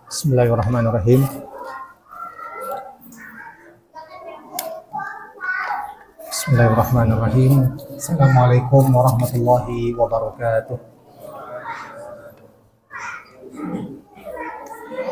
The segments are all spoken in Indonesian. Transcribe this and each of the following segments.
Bismillahirrahmanirrahim. Bismillahirrahmanirrahim. Assalamualaikum warahmatullahi wabarakatuh.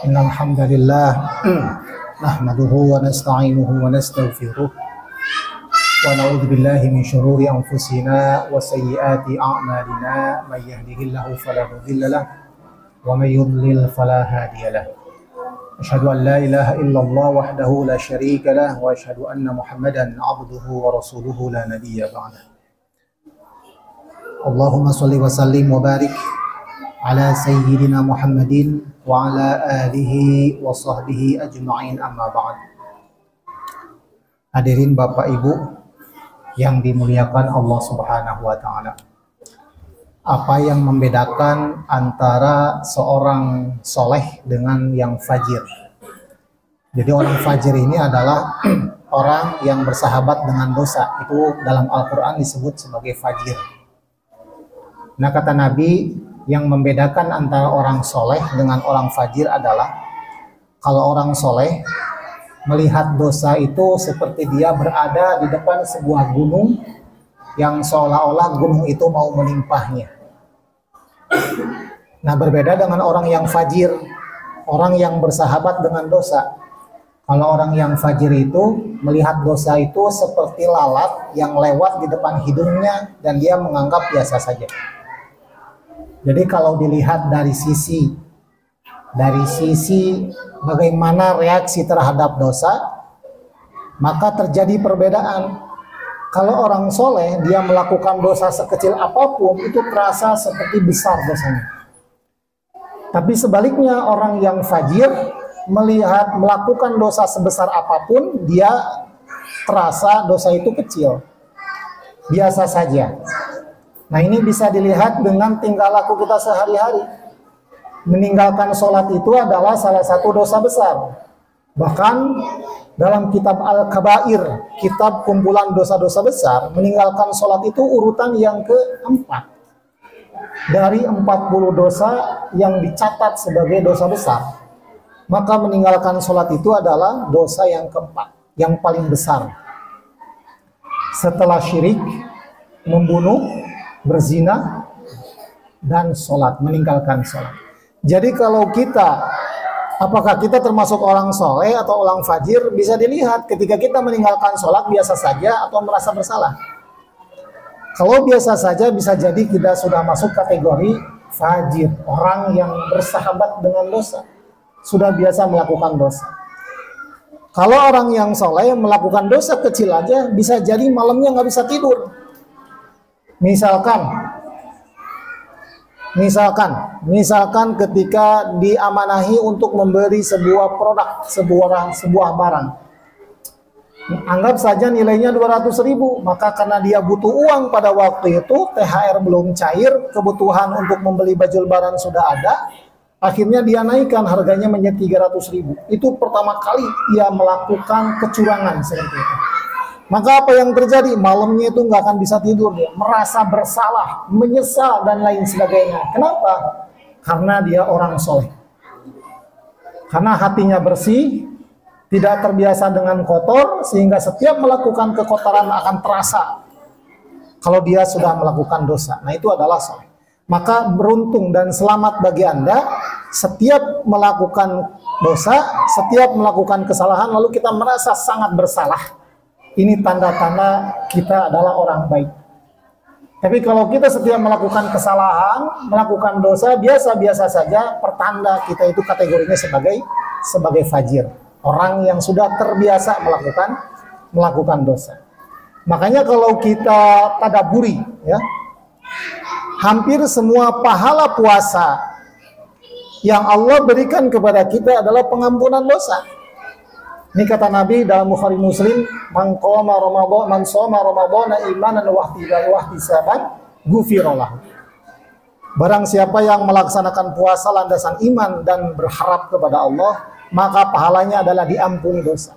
Innal hamdalillah nahmaduhu wa nasta'inuhu wa nastaghfiruh wa na'udzu billahi min shururi anfusina wa sayyiati a'malina may yahdihillahu fala mudilla lahu wa may yudlil fala hadiya lahu. Asyhadu an la ilaha illallah wahdahu la syarika lah wa asyhadu anna Muhammadan abduhu wa rasuluhu la nabiyya ba'dah. Allahumma shalli wa sallim wa barik ala sayyidina Muhammadin wa ala alihi wa sahbihi ajma'in, amma ba'd. Hadirin Bapak Ibu yang dimuliakan Allah Subhanahu wa taala. Apa yang membedakan antara seorang soleh dengan yang fajir? Jadi orang fajir ini adalah orang yang bersahabat dengan dosa. Itu dalam Al-Quran disebut sebagai fajir. Nah, kata Nabi, yang membedakan antara orang soleh dengan orang fajir adalah kalau orang soleh melihat dosa itu seperti dia berada di depan sebuah gunung yang seolah-olah gunung itu mau melimpahnya. Nah, berbeda dengan orang yang fajir, orang yang bersahabat dengan dosa. Kalau orang yang fajir itu melihat dosa itu seperti lalat yang lewat di depan hidungnya dan dia menganggap biasa saja. Jadi kalau dilihat dari sisi bagaimana reaksi terhadap dosa, maka terjadi perbedaan. Kalau orang soleh, dia melakukan dosa sekecil apapun, itu terasa seperti besar dosanya. Tapi sebaliknya, orang yang fajir melakukan dosa sebesar apapun, dia terasa dosa itu kecil, biasa saja. Nah, ini bisa dilihat dengan tingkah laku kita sehari-hari. Meninggalkan sholat itu adalah salah satu dosa besar. Bahkan dalam kitab Al-Kabair, kitab kumpulan dosa-dosa besar, meninggalkan sholat itu urutan yang keempat dari 40 dosa yang dicatat sebagai dosa besar. Maka meninggalkan sholat itu adalah dosa yang keempat, yang paling besar. Setelah syirik, membunuh, berzina, dan sholat, meninggalkan sholat. Jadi kalau apakah kita termasuk orang soleh atau orang fajir, bisa dilihat ketika kita meninggalkan sholat biasa saja atau merasa bersalah. Kalau biasa saja, bisa jadi kita sudah masuk kategori fajir, orang yang bersahabat dengan dosa, sudah biasa melakukan dosa. Kalau orang yang soleh melakukan dosa kecil aja, bisa jadi malamnya nggak bisa tidur. Misalkan ketika diamanahi untuk memberi sebuah produk, sebuah barang. Anggap saja nilainya 200.000, maka karena dia butuh uang pada waktu itu, THR belum cair, kebutuhan untuk membeli baju lebaran sudah ada, akhirnya dia naikkan harganya menjadi 300.000. Itu pertama kali dia melakukan kecurangan seperti itu. Maka apa yang terjadi? Malamnya itu nggak akan bisa tidur, dia merasa bersalah, menyesal, dan lain sebagainya. Kenapa? Karena dia orang soleh. Karena hatinya bersih, tidak terbiasa dengan kotor, sehingga setiap melakukan kekotoran akan terasa kalau dia sudah melakukan dosa. Nah, itu adalah soleh. Maka beruntung dan selamat bagi Anda setiap melakukan dosa, setiap melakukan kesalahan, lalu kita merasa sangat bersalah. Ini tanda-tanda kita adalah orang baik. Tapi kalau kita setiap melakukan kesalahan, melakukan dosa biasa-biasa saja, pertanda kita itu kategorinya sebagai fajir, orang yang sudah terbiasa melakukan dosa. Makanya kalau kita tadabburi, ya, hampir semua pahala puasa yang Allah berikan kepada kita adalah pengampunan dosa. Ini kata Nabi dalam Bukhari Muslim, man shoma Ramadhana imanan wa ihtisaban ghufira lahu. Barang siapa yang melaksanakan puasa landasan iman dan berharap kepada Allah, maka pahalanya adalah diampuni dosa.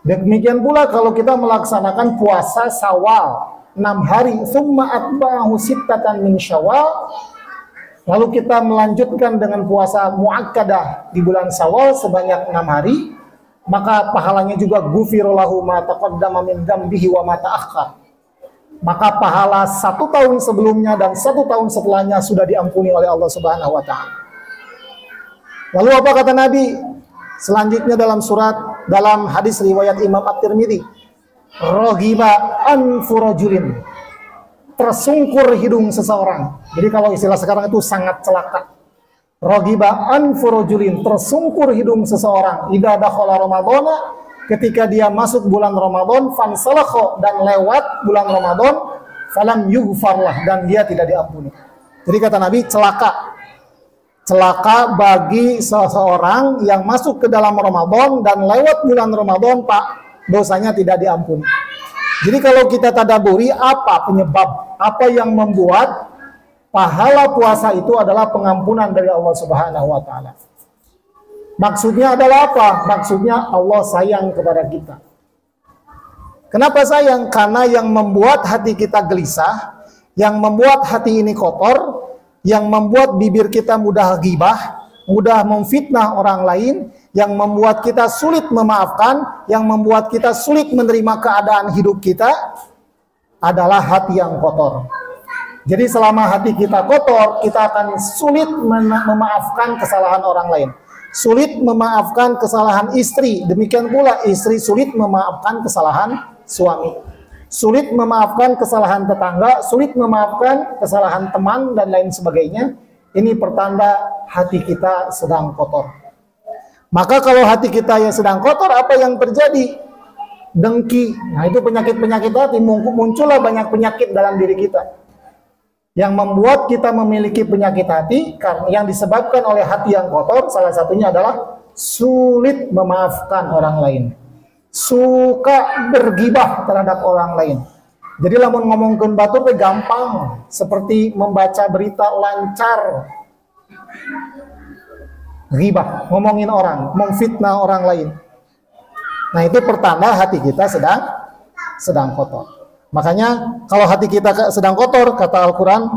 Demikian pula kalau kita melaksanakan puasa Syawal 6 hari, summa atba'ahu sittatan min Syawal, lalu kita melanjutkan dengan puasa muakkadah di bulan Syawal sebanyak 6 hari, maka pahalanya juga ghufirallahu ma taqaddama min dzambihi wa ma ta'akhkhar. Maka pahala 1 tahun sebelumnya dan 1 tahun setelahnya sudah diampuni oleh Allah Subhanahu wa taala. Lalu apa kata Nabi? Selanjutnya dalam hadis riwayat Imam At-Tirmidzi, raghiba anfu rajulin, tersungkur hidung seseorang. Jadi kalau istilah sekarang itu sangat celaka. Raghiba anfu rajulin, tersungkur hidung seseorang. Idza dakhala ramadhana, ketika dia masuk bulan Ramadan, fansalakho, dan lewat bulan Ramadan, falam yughfarlah, dan dia tidak diampuni. Jadi kata Nabi, celaka bagi seseorang yang masuk ke dalam Ramadan dan lewat bulan Ramadan, Pak, dosanya tidak diampuni. Jadi kalau kita tadaburi, apa penyebab, apa yang membuat pahala puasa itu adalah pengampunan dari Allah Subhanahu wa taala. Maksudnya adalah apa? Maksudnya Allah sayang kepada kita. Kenapa sayang? Karena yang membuat hati kita gelisah, yang membuat hati ini kotor, yang membuat bibir kita mudah ghibah, mudah memfitnah orang lain, yang membuat kita sulit memaafkan, yang membuat kita sulit menerima keadaan hidup kita, adalah hati yang kotor. Jadi selama hati kita kotor, kita akan sulit memaafkan kesalahan orang lain. Sulit memaafkan kesalahan istri, demikian pula istri sulit memaafkan kesalahan suami. Sulit memaafkan kesalahan tetangga, sulit memaafkan kesalahan teman, dan lain sebagainya. Ini pertanda hati kita sedang kotor. Maka kalau hati kita yang sedang kotor, apa yang terjadi? Dengki. Nah, itu penyakit-penyakit hati. Muncullah banyak penyakit dalam diri kita yang membuat kita memiliki penyakit hati, karena yang disebabkan oleh hati yang kotor. Salah satunya adalah sulit memaafkan orang lain, suka bergibah terhadap orang lain. Jadi lamun ngomongkeun batu teh gampang, seperti membaca berita lancar. Ghibah, ngomongin orang, memfitnah orang lain. Nah, itu pertanda hati kita sedang kotor. Makanya kalau hati kita sedang kotor, kata Al-Quran,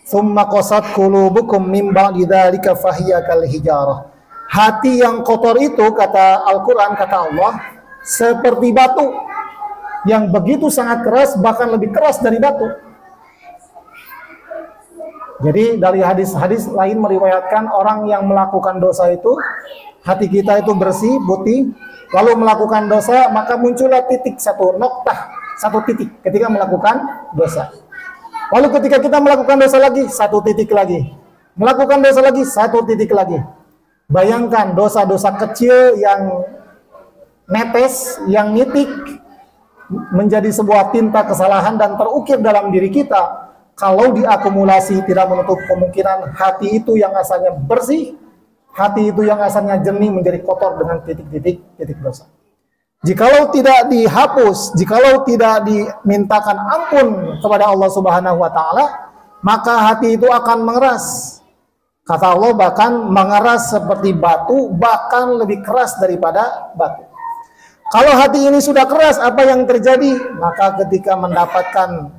"Tsumma qasat qulubukum min ba'di dzalika fahiya kal hijarah." Hati yang kotor itu, kata Al-Quran, kata Allah, seperti batu yang begitu sangat keras, bahkan lebih keras dari batu. Jadi dari hadis-hadis lain meriwayatkan orang yang melakukan dosa itu, hati kita itu bersih, putih, lalu melakukan dosa, maka muncullah titik satu, noktah, satu titik ketika melakukan dosa. Lalu ketika kita melakukan dosa lagi, satu titik lagi. Melakukan dosa lagi, satu titik lagi. Bayangkan dosa-dosa kecil yang netes, yang nitik, menjadi sebuah tinta kesalahan dan terukir dalam diri kita. Kalau diakumulasi, tidak menutup kemungkinan hati itu yang asalnya bersih, hati itu yang asalnya jernih menjadi kotor dengan titik-titik dosa. Jikalau tidak dihapus, jikalau tidak dimintakan ampun kepada Allah Subhanahu wa taala, maka hati itu akan mengeras. Kata Allah, bahkan mengeras seperti batu, bahkan lebih keras daripada batu. Kalau hati ini sudah keras, apa yang terjadi? Maka ketika mendapatkan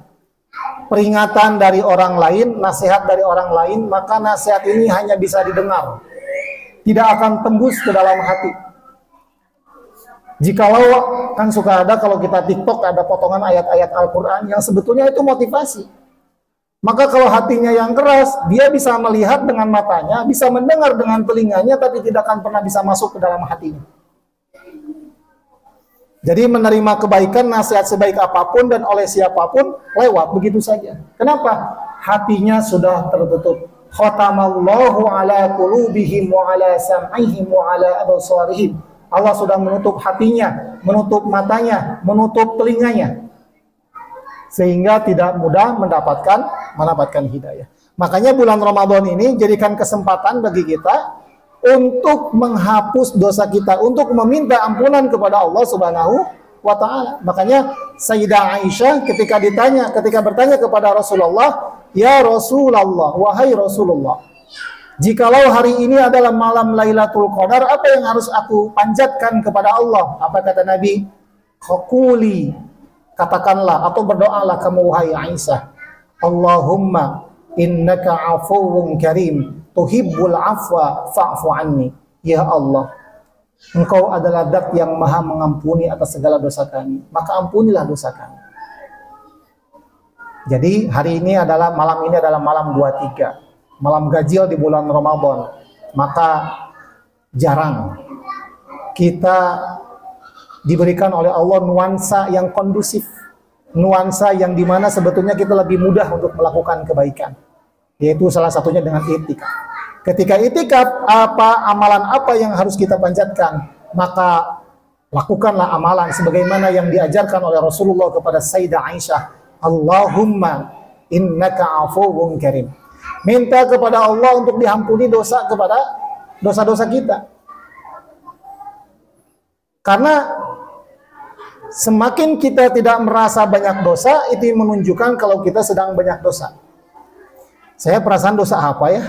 peringatan dari orang lain, nasihat dari orang lain, maka nasihat ini hanya bisa didengar, tidak akan tembus ke dalam hati. Jikalau, kan suka ada kalau kita TikTok ada potongan ayat-ayat Al-Quran yang sebetulnya itu motivasi. Maka kalau hatinya yang keras, dia bisa melihat dengan matanya, bisa mendengar dengan telinganya, tapi tidak akan pernah bisa masuk ke dalam hatinya. Jadi menerima kebaikan, nasihat sebaik apapun dan oleh siapapun, lewat begitu saja. Kenapa? Hatinya sudah tertutup. Khatamallahu ala qulubihim wa ala sam'ihim wa ala absarihim. Allah sudah menutup hatinya, menutup matanya, menutup telinganya, sehingga tidak mudah mendapatkan hidayah. Makanya bulan Ramadan ini jadikan kesempatan bagi kita untuk menghapus dosa kita, untuk meminta ampunan kepada Allah Subhanahu wa taala. Makanya Sayyidah Aisyah ketika bertanya kepada Rasulullah, "Ya Rasulullah, wahai Rasulullah, jikalau hari ini adalah malam Lailatul Qadar, apa yang harus aku panjatkan kepada Allah?" Apa kata Nabi? "Quli," katakanlah atau berdoalah kamu wahai Aisyah, "Allahumma innaka afuwwun karim tuhibbul afwa fa'fu anni. Ya Allah, Engkau adalah Dat yang maha mengampuni atas segala dosa kami, maka ampunilah dosa kami. Jadi hari ini adalah malam 23, malam ganjil di bulan Ramadan. Maka jarang kita diberikan oleh Allah nuansa yang kondusif, nuansa yang dimana sebetulnya kita lebih mudah untuk melakukan kebaikan, yaitu salah satunya dengan itikaf. Ketika itikaf, amalan apa yang harus kita panjatkan? Maka lakukanlah amalan sebagaimana yang diajarkan oleh Rasulullah kepada Sayyidah Aisyah. Allahumma innaka afuwwun karim. Minta kepada Allah untuk diampuni dosa-dosa kita. Karena semakin kita tidak merasa banyak dosa, itu menunjukkan kalau kita sedang banyak dosa. Saya perasaan dosa apa ya?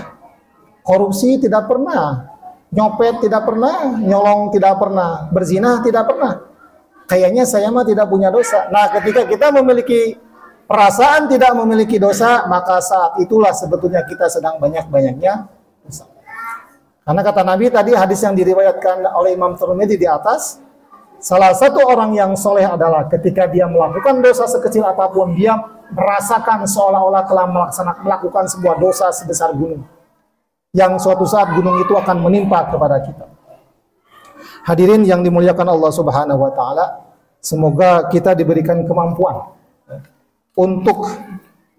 Korupsi tidak pernah, nyopet tidak pernah, nyolong tidak pernah, berzina tidak pernah. Kayaknya saya mah tidak punya dosa. Nah, ketika kita memiliki perasaan tidak memiliki dosa, maka saat itulah sebetulnya kita sedang banyak-banyaknya dosa. Karena kata Nabi tadi, hadis yang diriwayatkan oleh Imam Tirmidzi di atas, salah satu orang yang soleh adalah ketika dia melakukan dosa sekecil apapun, dia merasakan seolah-olah telah melakukan sebuah dosa sebesar gunung, yang suatu saat gunung itu akan menimpa kepada kita. Hadirin yang dimuliakan Allah Subhanahu wa taala, semoga kita diberikan kemampuan untuk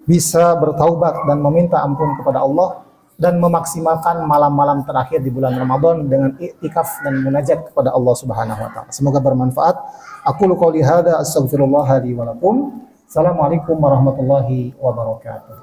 bisa bertaubat dan meminta ampun kepada Allah dan memaksimalkan malam-malam terakhir di bulan Ramadan dengan iktikaf dan munajat kepada Allah Subhanahu wa taala. Semoga bermanfaat. Aqulu qouli hadza astaghfirullah li wa lakum. Assalamualaikum warahmatullahi wabarakatuh.